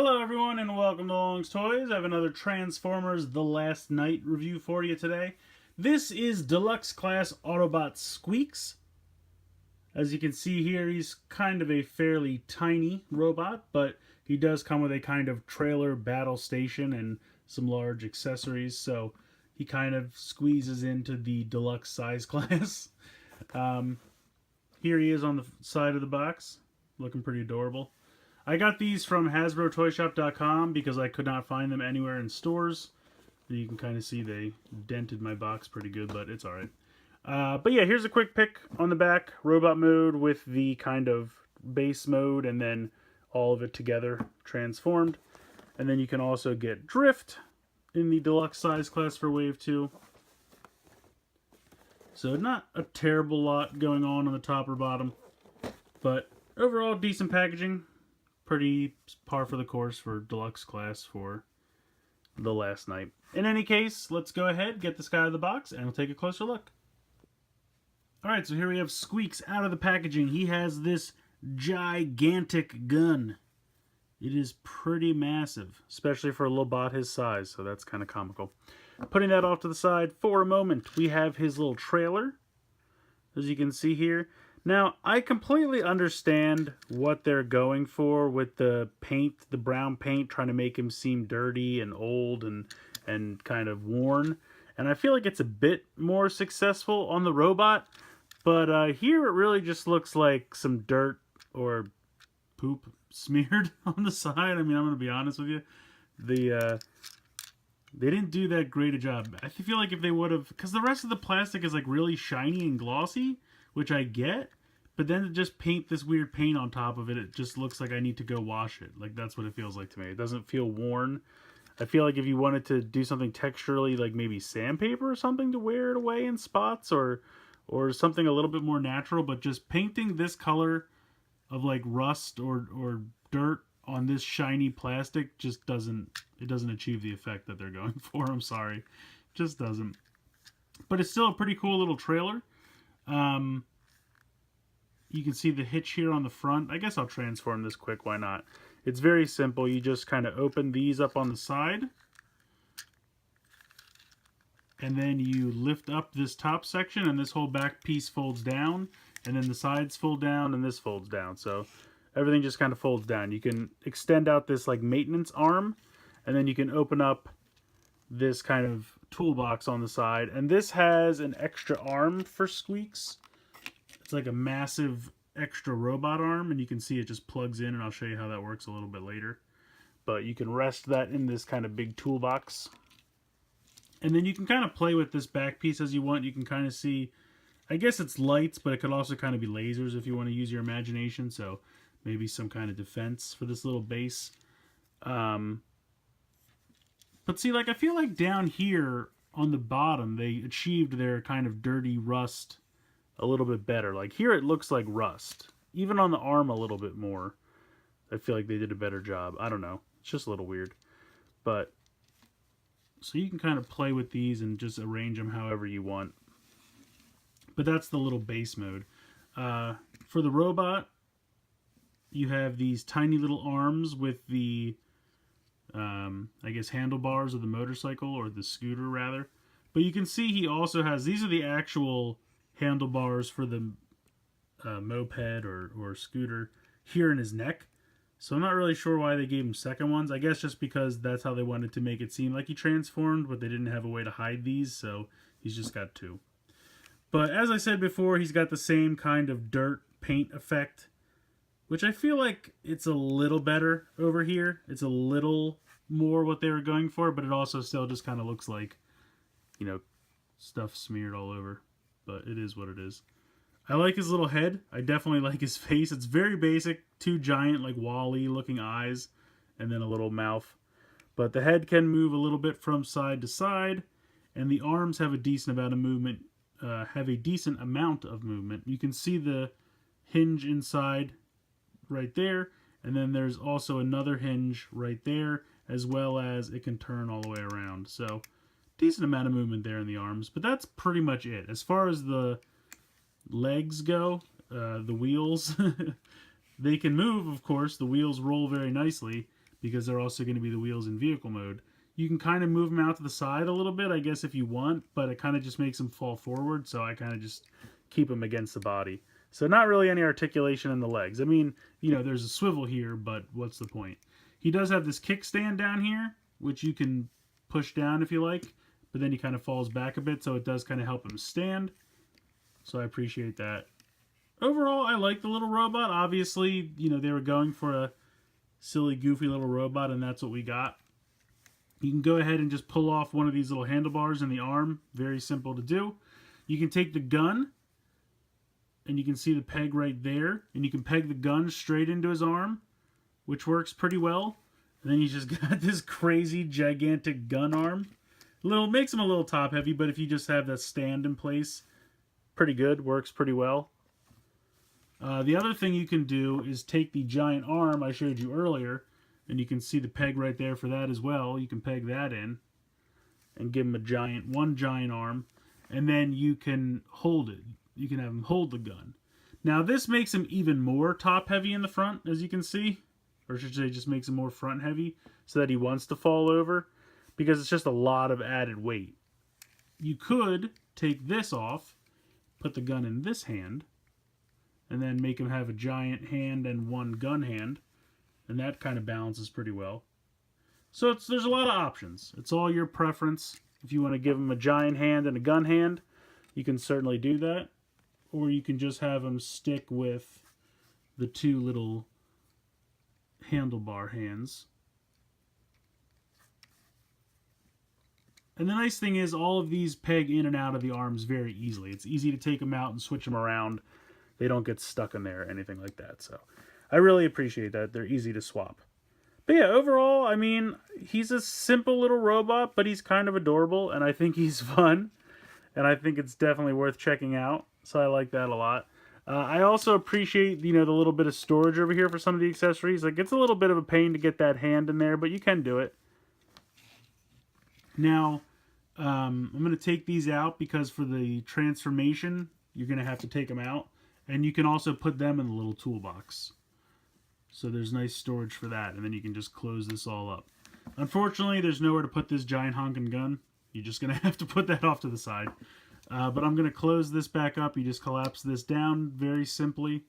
Hello everyone and welcome to Long's Toys. I have another Transformers The Last Night review for you today. This is Deluxe Class Autobot Sqweeks. As you can see here, he's kind of a fairly tiny robot, but he does come with a kind of trailer battle station and some large accessories, so he kind of squeezes into the deluxe size class. Here he is on the side of the box, looking pretty adorable. I got these from HasbroToyShop.com because I could not find them anywhere in stores. You can kind of see they dented my box pretty good, but it's alright. But yeah, here's a quick pic on the back. Robot mode with the kind of base mode and then all of it together transformed. And then you can also get Drift in the deluxe size class for Wave 2. So not a terrible lot going on the top or bottom. But overall, decent packaging. Pretty par for the course for deluxe class for The Last Night. In any case, let's go ahead, get this guy out of the box, and we'll take a closer look. Alright, so here we have Sqweeks out of the packaging. He has this gigantic gun. It is pretty massive, especially for a little bot his size, so that's kind of comical. Putting that off to the side for a moment, we have his little trailer, as you can see here. Now, I completely understand what they're going for with the paint, the brown paint, trying to make him seem dirty and old and kind of worn. And I feel like it's a bit more successful on the robot. But here it really just looks like some dirt or poop smeared on the side. I mean, I'm going to be honest with you. They didn't do that great a job. I feel like if they would have... Because the rest of the plastic is like really shiny and glossy, which I get, but then to just paint this weird paint on top of it, it just looks like I need to go wash it. Like, that's what it feels like to me. It doesn't feel worn. I feel like if you wanted to do something texturally, like maybe sandpaper or something to wear it away in spots, or something a little bit more natural, but just painting this color of like rust or dirt on this shiny plastic just doesn't achieve the effect that they're going for. I'm sorry. Just doesn't. But it's still a pretty cool little trailer. You can see the hitch here on the front. I guess I'll transform this quick, why not? It's very simple. You just kind of open these up on the side. And then you lift up this top section and this whole back piece folds down. And then the sides fold down and this folds down. So everything just kind of folds down. You can extend out this like maintenance arm. And then you can open up this kind of toolbox on the side, and this has an extra arm for Sqweeks. It's like a massive extra robot arm, and you can see it just plugs in, and I'll show you how that works a little bit later. But you can rest that in this kind of big toolbox, and then you can kind of play with this back piece as you want. You can kind of see, I guess it's lights, but it could also kind of be lasers if you want to use your imagination, so maybe some kind of defense for this little base. But see, like, I feel like down here on the bottom, they achieved their kind of dirty rust a little bit better. Like, here it looks like rust. Even on the arm a little bit more. I feel like they did a better job. I don't know. It's just a little weird. But, so you can kind of play with these and just arrange them however you want. But that's the little base mode. For the robot, you have these tiny little arms with the... I guess handlebars of the motorcycle, or the scooter rather. But you can see he also has, these are the actual handlebars for the moped or scooter here in his neck. So I'm not really sure why they gave him second ones. I guess just because that's how they wanted to make it seem like he transformed, but they didn't have a way to hide these, so he's just got two. But as I said before, he's got the same kind of dirt paint effect, which I feel like it's a little better over here. It's a little more what they were going for, but it also still just kind of looks like, you know, stuff smeared all over. But it is what it is. I like his little head. I definitely like his face. It's very basic. Two giant, like, Wall-E looking eyes, and then a little mouth. But the head can move a little bit from side to side, and the arms have a decent amount of movement. You can see the hinge inside right there, and then there's also another hinge right there, as well as it can turn all the way around. So decent amount of movement there in the arms, but that's pretty much it. As far as the legs go, the wheels, they can move, of course. The wheels roll very nicely, because they're also going to be the wheels in vehicle mode. You can kind of move them out to the side a little bit, I guess, if you want, but it kind of just makes them fall forward, so I kind of just keep them against the body. So not really any articulation in the legs. I mean, you know, there's a swivel here, but what's the point? He does have this kickstand down here, which you can push down if you like, but then he kind of falls back a bit, so it does kind of help him stand. So I appreciate that. Overall, I like the little robot. Obviously, you know, they were going for a silly, goofy little robot, and that's what we got. You can go ahead and just pull off one of these little handlebars in the arm. Very simple to do. You can take the gun, and you can see the peg right there, and you can peg the gun straight into his arm, which works pretty well. And then you just got this crazy, gigantic gun arm. Makes him a little top heavy, but if you just have that stand in place, pretty good, works pretty well. The other thing you can do is take the giant arm I showed you earlier, and you can see the peg right there for that as well. You can peg that in and give him one giant arm, and then you can hold it. You can have him hold the gun. Now this makes him even more top heavy in the front, as you can see, or I should say just makes him more front heavy so that he wants to fall over, because it's just a lot of added weight. You could take this off, put the gun in this hand, and then make him have a giant hand and one gun hand, and that kind of balances pretty well. So there's a lot of options. It's all your preference. If you want to give him a giant hand and a gun hand, you can certainly do that. Or you can just have him stick with the two little handlebar hands. And the nice thing is all of these peg in and out of the arms very easily. It's easy to take them out and switch them around. They don't get stuck in there or anything like that. So I really appreciate that. They're easy to swap. But yeah, overall, I mean, he's a simple little robot, but he's kind of adorable, and I think he's fun. And I think it's definitely worth checking out. So I like that a lot. I also appreciate, you know, the little bit of storage over here for some of the accessories. Like, it's a little bit of a pain to get that hand in there, but you can do it. Now, I'm going to take these out because for the transformation, you're going to have to take them out. And you can also put them in the little toolbox. So there's nice storage for that. And then you can just close this all up. Unfortunately, there's nowhere to put this giant honking gun. You're just going to have to put that off to the side. But I'm going to close this back up. You just collapse this down very simply.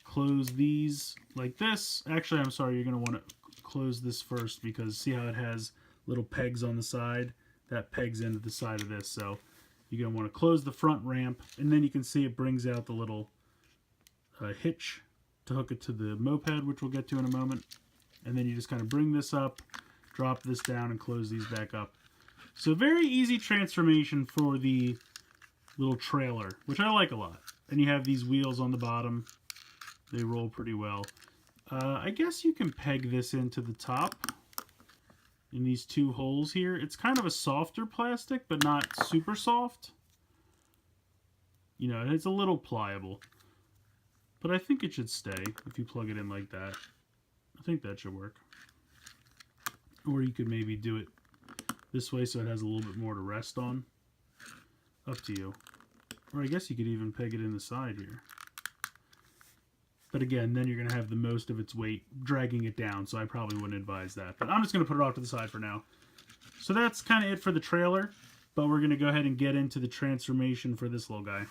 Close these like this. Actually, I'm sorry. You're going to want to close this first because see how it has little pegs on the side? That pegs into the side of this. So you're going to want to close the front ramp. And then you can see it brings out the little hitch to hook it to the moped, which we'll get to in a moment. And then you just kind of bring this up, drop this down, and close these back up. So very easy transformation for the little trailer, which I like a lot. And you have these wheels on the bottom. They roll pretty well. I guess you can peg this into the top in these two holes here. It's kind of a softer plastic, but not super soft. You know, it's a little pliable. But I think it should stay if you plug it in like that. I think that should work. Or you could maybe do it this way so it has a little bit more to rest on. Up to you. Or I guess you could even peg it in the side here. But again, then you're going to have the most of its weight dragging it down, so I probably wouldn't advise that. But I'm just going to put it off to the side for now. So that's kind of it for the trailer, but we're going to go ahead and get into the transformation for this little guy.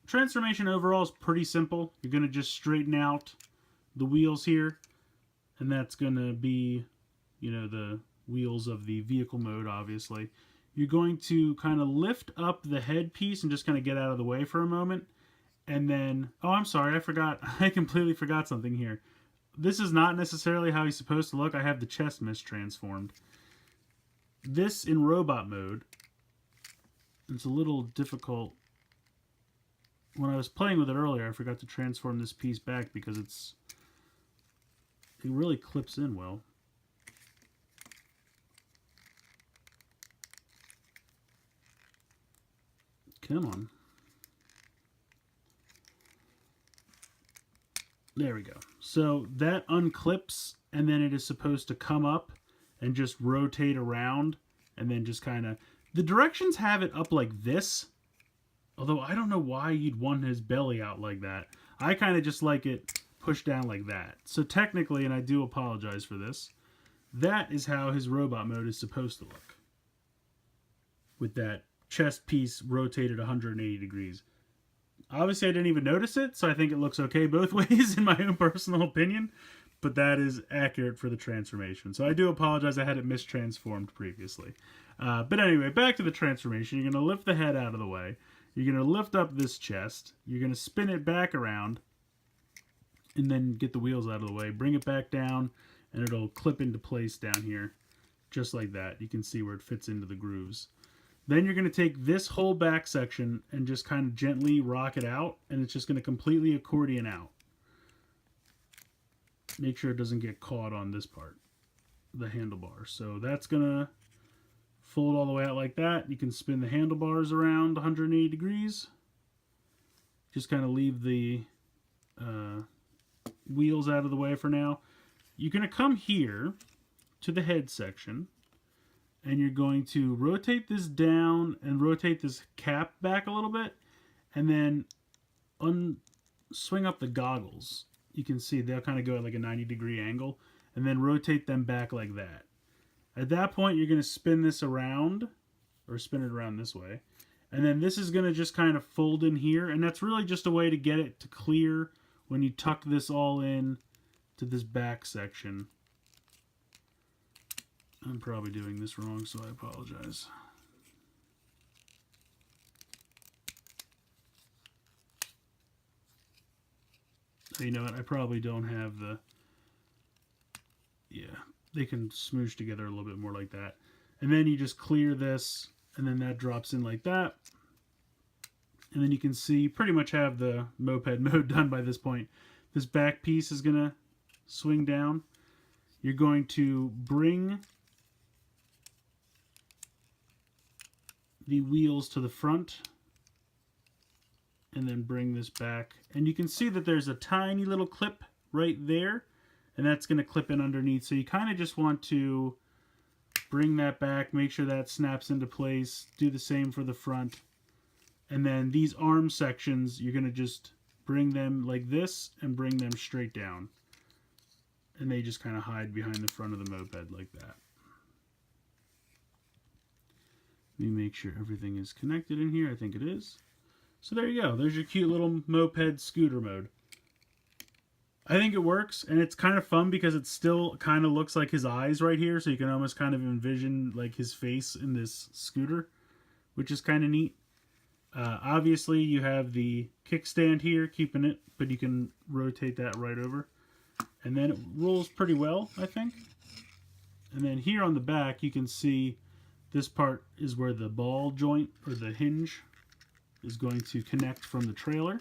Transformation overall is pretty simple. You're going to just straighten out the wheels here, and that's going to be, you know, the wheels of the vehicle mode, obviously. You're going to kind of lift up the head piece and just kind of get out of the way for a moment. And then, oh, I'm sorry, I forgot. I completely forgot something here. This is not necessarily how he's supposed to look. I have the chest mistransformed. This in robot mode, it's a little difficult. When I was playing with it earlier, I forgot to transform this piece back because it really clips in well. Come on. There we go. So that unclips, and then it is supposed to come up and just rotate around, and then just kind of... The directions have it up like this, although I don't know why you'd want his belly out like that. I kind of just like it push down like that. So technically, and I do apologize for this, that is how his robot mode is supposed to look. With that chest piece rotated 180 degrees. Obviously, I didn't even notice it, so I think it looks okay both ways in my own personal opinion. But that is accurate for the transformation. So I do apologize, I had it mistransformed previously. But anyway, back to the transformation. You're going to lift the head out of the way. You're going to lift up this chest. You're going to spin it back around. And then get the wheels out of the way. Bring it back down. And it'll clip into place down here. Just like that. You can see where it fits into the grooves. Then you're going to take this whole back section and just kind of gently rock it out. And it's just going to completely accordion out. Make sure it doesn't get caught on this part, the handlebar. So that's going to fold all the way out like that. You can spin the handlebars around 180 degrees. Just kind of leave the wheels out of the way for now. You're going to come here to the head section, and you're going to rotate this down and rotate this cap back a little bit, and then swing up the goggles. You can see they'll kind of go at like a 90-degree angle, and then rotate them back like that. At that point, you're going to spin this around, or spin it around this way, and then this is going to just kind of fold in here, and that's really just a way to get it to clear when you tuck this all in to this back section. I'm probably doing this wrong, so I apologize. You know what, I probably don't have the... Yeah, they can smoosh together a little bit more like that. And then you just clear this, and then that drops in like that. And then you can see, pretty much have the moped mode done by this point. This back piece is going to swing down. You're going to bring the wheels to the front, and then bring this back. And you can see that there's a tiny little clip right there, and that's going to clip in underneath. So you kind of just want to bring that back, make sure that snaps into place, do the same for the front. And then these arm sections, you're going to just bring them like this and bring them straight down. And they just kind of hide behind the front of the moped like that. Let me make sure everything is connected in here. I think it is. So there you go. There's your cute little moped scooter mode. I think it works, and it's kind of fun because it still kind of looks like his eyes right here, so you can almost kind of envision like his face in this scooter, which is kind of neat. Obviously, you have the kickstand here, keeping it, but you can rotate that right over. And then it rolls pretty well, I think. And then here on the back, you can see this part is where the ball joint, or the hinge, is going to connect from the trailer.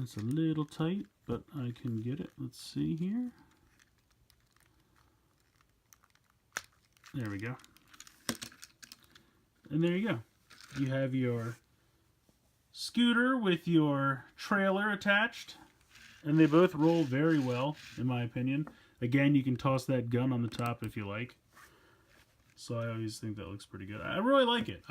It's a little tight, but I can get it. Let's see here. There we go. And there you go. You have your scooter with your trailer attached, and they both roll very well, in my opinion. Again, you can toss that gun on the top if you like. So I always think that looks pretty good. I really like it.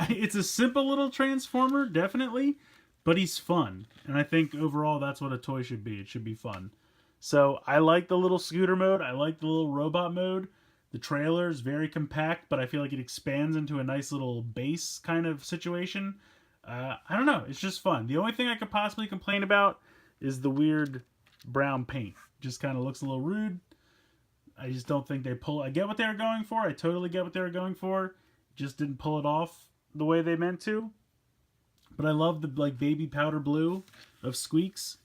It's a simple little transformer, definitely, but he's fun. And I think overall that's what a toy should be. It should be fun. So I like the little scooter mode. I like the little robot mode. The trailer is very compact, but I feel like it expands into a nice little base kind of situation. I don't know. It's just fun. The only thing I could possibly complain about is the weird brown paint. Just kind of looks a little rude. I just don't think they pull... I get what they were going for. I totally get what they were going for. Just didn't pull it off the way they meant to. But I love the like baby powder blue of Sqweeks.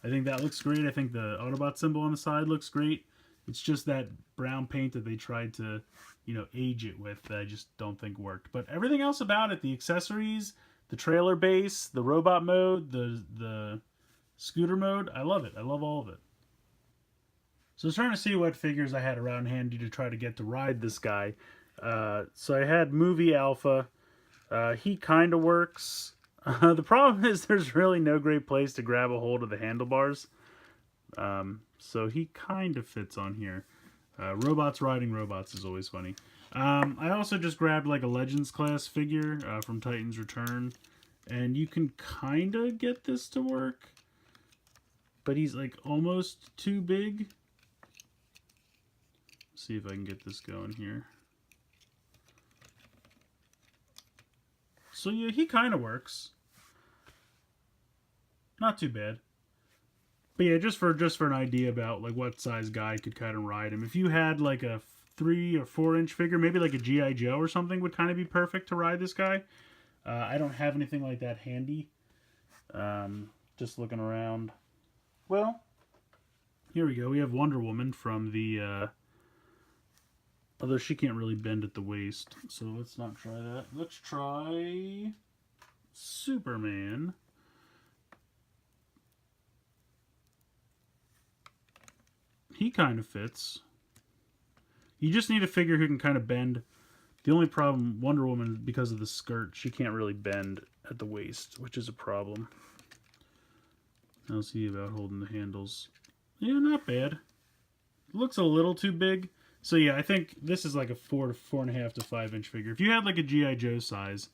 I think that looks great. I think the Autobot symbol on the side looks great. It's just that brown paint that they tried to, you know, age it with that I just don't think worked. But everything else about it, the accessories, the trailer base, the robot mode, the scooter mode, I love it. I love all of it. So I was trying to see what figures I had around handy to try to get to ride this guy. So I had Movie Alpha. He kind of works. The problem is there's really no great place to grab a hold of the handlebars. So he kind of fits on here. Robots riding robots is always funny. I also just grabbed like a Legends class figure from Titan's Return. And you can kind of get this to work, but he's like almost too big. Let's see if I can get this going here. So yeah, he kind of works. Not too bad. But yeah, just for an idea about like what size guy could kind of ride him. If you had like a 3 or 4 inch figure, maybe like a G.I. Joe or something would kind of be perfect to ride this guy. I don't have anything like that handy. Just looking around. Well, here we go. We have Wonder Woman from the... although she can't really bend at the waist, so let's not try that. Let's try Superman. He kind of fits. You just need a figure who can kind of bend. The only problem, Wonder Woman, because of the skirt, she can't really bend at the waist, which is a problem. I'll see about holding the handles. Yeah, not bad. It looks a little too big. So yeah, I think this is like a 4 to 4.5 to 5 inch figure. If you had like a G.I. Joe size,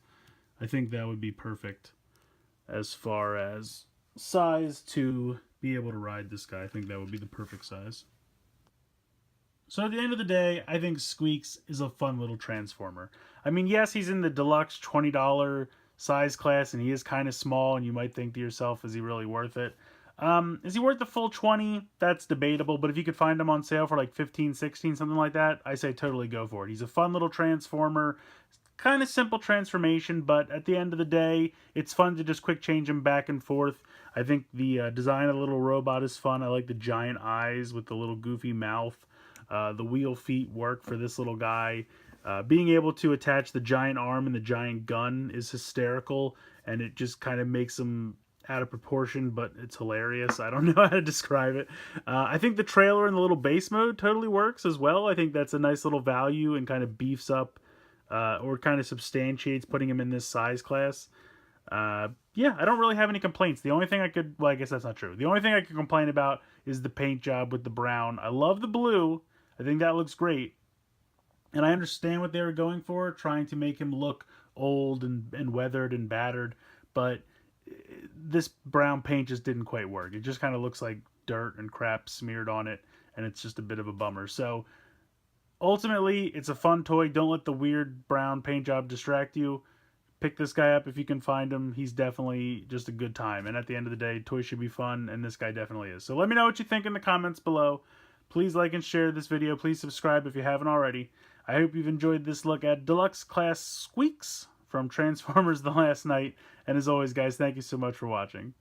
I think that would be perfect as far as size to be able to ride this guy. I think that would be the perfect size. So at the end of the day, I think Sqweeks is a fun little Transformer. I mean, yes, he's in the deluxe $20 size class, and he is kind of small, and you might think to yourself, is he really worth it? Is he worth the full 20? That's debatable, but if you could find him on sale for like 15, 16, something like that, I say totally go for it. He's a fun little Transformer, kind of simple transformation, but at the end of the day, it's fun to just quick change him back and forth. I think the design of the little robot is fun. I like the giant eyes with the little goofy mouth. The wheel feet work for this little guy. Being able to attach the giant arm and the giant gun is hysterical, and it just kind of makes him out of proportion, but it's hilarious. I don't know how to describe it. I think the trailer and the little base mode totally works as well. I think that's a nice little value and kind of beefs up or kind of substantiates putting him in this size class. Yeah, I don't really have any complaints. The only thing I could, well, I guess that's not true. The only thing I could complain about is the paint job with the brown. I love the blue. I think that looks great. And I understand what they were going for, trying to make him look old and weathered and battered. But this brown paint just didn't quite work. It just kind of looks like dirt and crap smeared on it. And it's just a bit of a bummer. So ultimately, it's a fun toy. Don't let the weird brown paint job distract you. Pick this guy up if you can find him. He's definitely just a good time. And at the end of the day, toys should be fun. And this guy definitely is. So let me know what you think in the comments below. Please like and share this video. Please subscribe if you haven't already. I hope you've enjoyed this look at Deluxe Class Sqweeks from Transformers The Last Knight. And as always, guys, thank you so much for watching.